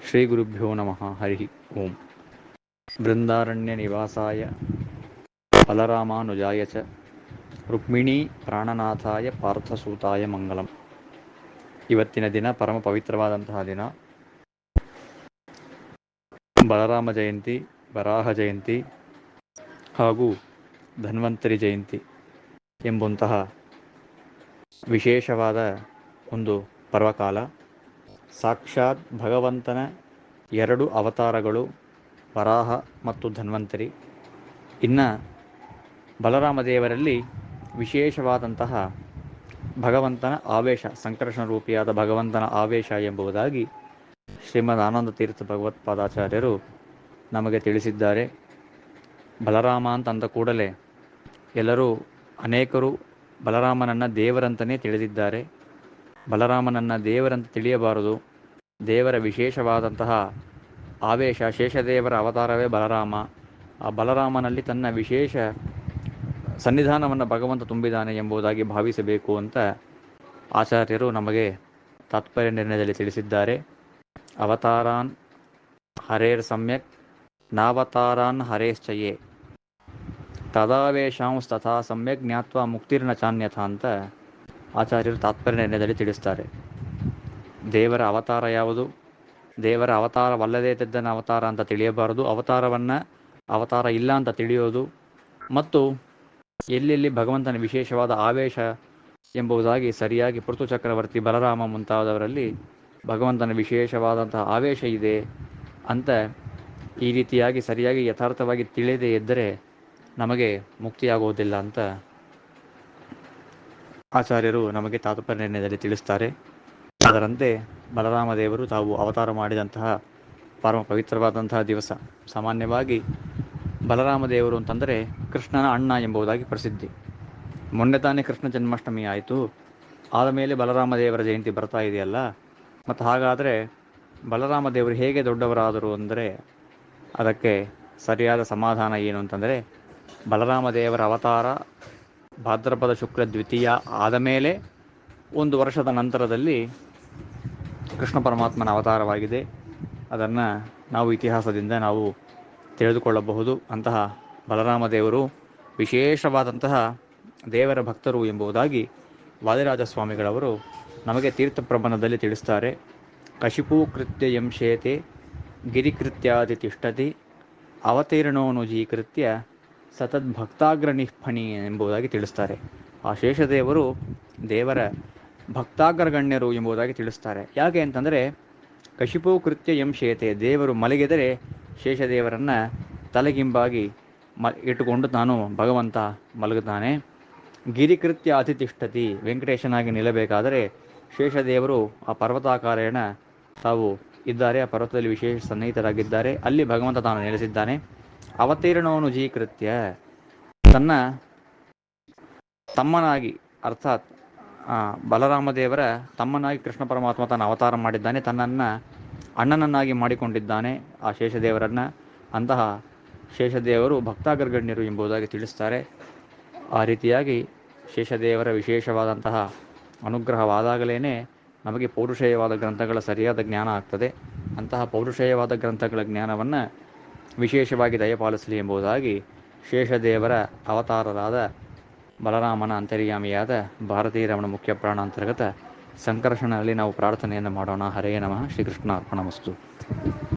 ಶ್ರೀ ಗುರುಭ್ಯೋ ನಮಃ. ಹರಿ ಓಂ. ಬೃಂದಾರಣ್ಯ ನಿವಾಸಾಯ ಬಲರಾಮಾನುಜಾಯ ಚ ರುಕ್ಮಿಣೀ ಪ್ರಾಣನಾಥಾಯ ಪಾರ್ಥಸೂತಾಯ ಮಂಗಲಂ. ಇವತ್ತಿನ ದಿನ ಪರಮ ಪವಿತ್ರವಾದಂತಹ ದಿನ. ಬಲರಾಮ ಜಯಂತಿ, ವರಾಹ ಜಯಂತಿ ಹಾಗೂ ಧನ್ವಂತರಿ ಜಯಂತಿ ಎಂಬಂತಹ ವಿಶೇಷವಾದ ಒಂದು ಪರ್ವಕಾಲ. ಸಾಕ್ಷಾತ್ ಭಗವಂತನ ಎರಡು ಅವತಾರಗಳು, ವರಾಹ ಮತ್ತು ಧನ್ವಂತರಿ. ಇನ್ನು ಬಲರಾಮದೇವರಲ್ಲಿ ವಿಶೇಷವಾದಂತಹ ಭಗವಂತನ ಆವೇಶ, ಸಂಕರ್ಷಣ ರೂಪಿಯಾದ ಭಗವಂತನ ಆವೇಶ ಎಂಬುದಾಗಿ ಶ್ರೀಮದ್ ಆನಂದ ತೀರ್ಥ ಭಗವತ್ಪಾದಾಚಾರ್ಯರು ನಮಗೆ ತಿಳಿಸಿದ್ದಾರೆ. ಬಲರಾಮ ಅಂತ ಅಂದ ಕೂಡಲೇ ಎಲ್ಲರೂ, ಅನೇಕರು ಬಲರಾಮನನ್ನು ದೇವರಂತಲೇ ತಿಳಿದಿದ್ದಾರೆ. ಬಲರಾಮನನ್ನು ದೇವರಂತ ತಿಳಿಯಬಾರದು. ದೇವರ ವಿಶೇಷವಾದಂತಹ ಆವೇಶ, ಶೇಷದೇವರ ಅವತಾರವೇ ಬಲರಾಮ. ಆ ಬಲರಾಮನಲ್ಲಿ ತನ್ನ ವಿಶೇಷ ಸನ್ನಿಧಾನವನ್ನು ಭಗವಂತ ತುಂಬಿದ್ದಾನೆ ಎಂಬುದಾಗಿ ಭಾವಿಸಬೇಕು ಅಂತ ಆಚಾರ್ಯರು ನಮಗೆ ತಾತ್ಪರ್ಯ ನಿರ್ಣಯದಲ್ಲಿ ತಿಳಿಸಿದ್ದಾರೆ. ಅವತಾರಾನ್ ಹರೇರ್ ಸಮ್ಯಕ್ ನಾವತಾರಾನ್ ಹರೇಶ್ಚಯೇ ತದಾವೇಶಾಂಸ್ತಥಾ ಸಮ್ಯಕ್ ಜ್ಞಾತ್ವ ಮುಕ್ತಿರ್ನ ಚಾನ್ಯಥ ಅಂತ ಆಚಾರ್ಯರು ತಾತ್ಪರ್ಯ ನಿರ್ಣಯದಲ್ಲಿ ತಿಳಿಸ್ತಾರೆ. ದೇವರ ಅವತಾರ ಯಾವುದು, ದೇವರ ಅವತಾರವಲ್ಲದೇ ತೆದ್ದನ ಅವತಾರ ಅಂತ ತಿಳಿಯಬಾರದು, ಅವತಾರವನ್ನು ಅವತಾರ ಇಲ್ಲ ಅಂತ ತಿಳಿಯೋದು, ಮತ್ತು ಎಲ್ಲೆಲ್ಲಿ ಭಗವಂತನ ವಿಶೇಷವಾದ ಆವೇಶ ಎಂಬುದಾಗಿ ಸರಿಯಾಗಿ ಪೃಥು ಚಕ್ರವರ್ತಿ, ಬಲರಾಮ ಮುಂತಾದವರಲ್ಲಿ ಭಗವಂತನ ವಿಶೇಷವಾದಂತಹ ಆವೇಶ ಇದೆ ಅಂತ ಈ ರೀತಿಯಾಗಿ ಸರಿಯಾಗಿ ಯಥಾರ್ಥವಾಗಿ ತಿಳಿಯದೇ ಇದ್ದರೆ ನಮಗೆ ಮುಕ್ತಿಯಾಗುವುದಿಲ್ಲ ಅಂತ ಆಚಾರ್ಯರು ನಮಗೆ ತಾತ್ಪರ್ಯ ನಿರ್ಣಯದಲ್ಲಿ ತಿಳಿಸ್ತಾರೆ. ಅದರಂತೆ ಬಲರಾಮ ದೇವರು ತಾವು ಅವತಾರ ಮಾಡಿದಂತಹ ಪರಮ ಪವಿತ್ರವಾದಂತಹ ದಿವಸ. ಸಾಮಾನ್ಯವಾಗಿ ಬಲರಾಮ ದೇವರು ಅಂತಂದರೆ ಕೃಷ್ಣನ ಅಣ್ಣ ಎಂಬುದಾಗಿ ಪ್ರಸಿದ್ಧಿ. ಮೊನ್ನೆ ತಾನೇ ಕೃಷ್ಣ ಜನ್ಮಾಷ್ಟಮಿ ಆಯಿತು, ಆದಮೇಲೆ ಬಲರಾಮ ದೇವರ ಜಯಂತಿ ಬರ್ತಾ ಇದೆಯಲ್ಲ. ಮತ್ತು ಹಾಗಾದರೆ ಬಲರಾಮ ದೇವರು ಹೇಗೆ ದೊಡ್ಡವರಾದರು ಅಂದರೆ ಅದಕ್ಕೆ ಸರಿಯಾದ ಸಮಾಧಾನ ಏನು ಅಂತಂದರೆ, ಬಲರಾಮ ದೇವರ ಅವತಾರ ಭಾದ್ರಪದ ಶುಕ್ಲ ದ್ವಿತೀಯ ಆದ ಮೇಲೆ 1 ವರ್ಷದ ನಂತರದಲ್ಲಿ ಕೃಷ್ಣ ಪರಮಾತ್ಮನ ಅವತಾರವಾಗಿದೆ. ಅದನ್ನು ನಾವು ಇತಿಹಾಸದಿಂದ ನಾವು ತಿಳಿದುಕೊಳ್ಳಬಹುದು. ಅಂತಹ ಬಲರಾಮ ದೇವರು ವಿಶೇಷವಾದಂತಹ ದೇವರ ಭಕ್ತರು ಎಂಬುದಾಗಿ ವಾದಿರಾಜ ಸ್ವಾಮಿಗಳವರು ನಮಗೆ ತೀರ್ಥಪ್ರಬಂಧದಲ್ಲಿ ತಿಳಿಸ್ತಾರೆ. ಕಶಿಪೂ ಕೃತ್ಯ ಯಂಶೇತೆ ಗಿರಿಕೃತ್ಯಾದಿ ತಿಷ್ಠತಿ ಅವತೀರ್ಣೋನುಜೀಕೃತ್ಯ ಸತದ್ಭಕ್ತಾಗ್ರನಿಫಣಿ ಎಂಬುದಾಗಿ ತಿಳಿಸ್ತಾರೆ. ಆ ಶೇಷದೇವರು ದೇವರ ಭಕ್ತಾಗ್ರಗಣ್ಯರು ಎಂಬುದಾಗಿ ತಿಳಿಸ್ತಾರೆ. ಯಾಕೆ ಅಂತಂದರೆ, ಕಶಿಪೂ ಕೃತ್ಯ ಯಂಶೇತೆ, ದೇವರು ಮಲಗಿದರೆ ಶೇಷದೇವರನ್ನು ತಲೆಗಿಂಬಾಗಿ ಇಟ್ಟುಕೊಂಡು ತಾನು ಭಗವಂತ ಮಲಗುತ್ತಾನೆ. ಗಿರಿಕೃತ್ಯ ಅತಿತಿಷ್ಠತಿ, ವೆಂಕಟೇಶನಾಗಿ ನಿಲ್ಲಬೇಕಾದರೆ ಶೇಷದೇವರು ಆ ಪರ್ವತಾಕಾರೇಣ ತಾವು ಇದ್ದಾರೆ, ಆ ಪರ್ವತದಲ್ಲಿ ವಿಶೇಷ ಸನ್ನಿಹಿತರಾಗಿದ್ದಾರೆ, ಅಲ್ಲಿ ಭಗವಂತ ತಾನು ನೆಲೆಸಿದ್ದಾನೆ. ಅವತೀರ್ಣೋನುಜೀಕೃತ್ಯ, ತನ್ನ ತಮ್ಮನಾಗಿ, ಅರ್ಥಾತ್ ಬಲರಾಮ ದೇವರ ತಮ್ಮನಾಗಿ ಕೃಷ್ಣ ಪರಮಾತ್ಮ ತಾನು ಅವತಾರ ಮಾಡಿದ್ದಾನೆ, ತನ್ನನ್ನು ಅಣ್ಣನನ್ನಾಗಿ ಮಾಡಿಕೊಂಡಿದ್ದಾನೆ ಆ ಶೇಷದೇವರನ್ನು. ಅಂತಹ ಶೇಷದೇವರು ಭಕ್ತಾಗ್ರಗಣ್ಯರು ಎಂಬುದಾಗಿ ತಿಳಿಸ್ತಾರೆ. ಆ ರೀತಿಯಾಗಿ ಶೇಷದೇವರ ವಿಶೇಷವಾದಂತಹ ಅನುಗ್ರಹವಾದಾಗಲೇ ನಮಗೆ ಪೌರುಷೇಯವಾದ ಗ್ರಂಥಗಳ ಸರಿಯಾದ ಜ್ಞಾನ ಆಗ್ತದೆ. ಅಂತಹ ಪೌರುಷೇಯವಾದ ಗ್ರಂಥಗಳ ಜ್ಞಾನವನ್ನು ವಿಶೇಷವಾಗಿ ದಯಪಾಲಿಸಲಿ ಎಂಬುದಾಗಿ ಶೇಷದೇವರ ಅವತಾರರಾದ ಬಲರಾಮನ ಅಂತರ್ಯಾಮಿಯಾದ ಭಾರತೀ ರಮಣ ಮುಖ್ಯ ಪ್ರಾಣಾಂತರ್ಗತ ಸಂಕರ್ಷಣದಲ್ಲಿ ನಾವು ಪ್ರಾರ್ಥನೆಯನ್ನು ಮಾಡೋಣ. ಹರೇ ನಮಃ. ಶ್ರೀಕೃಷ್ಣ ಅರ್ಪಣಮಸ್ತು.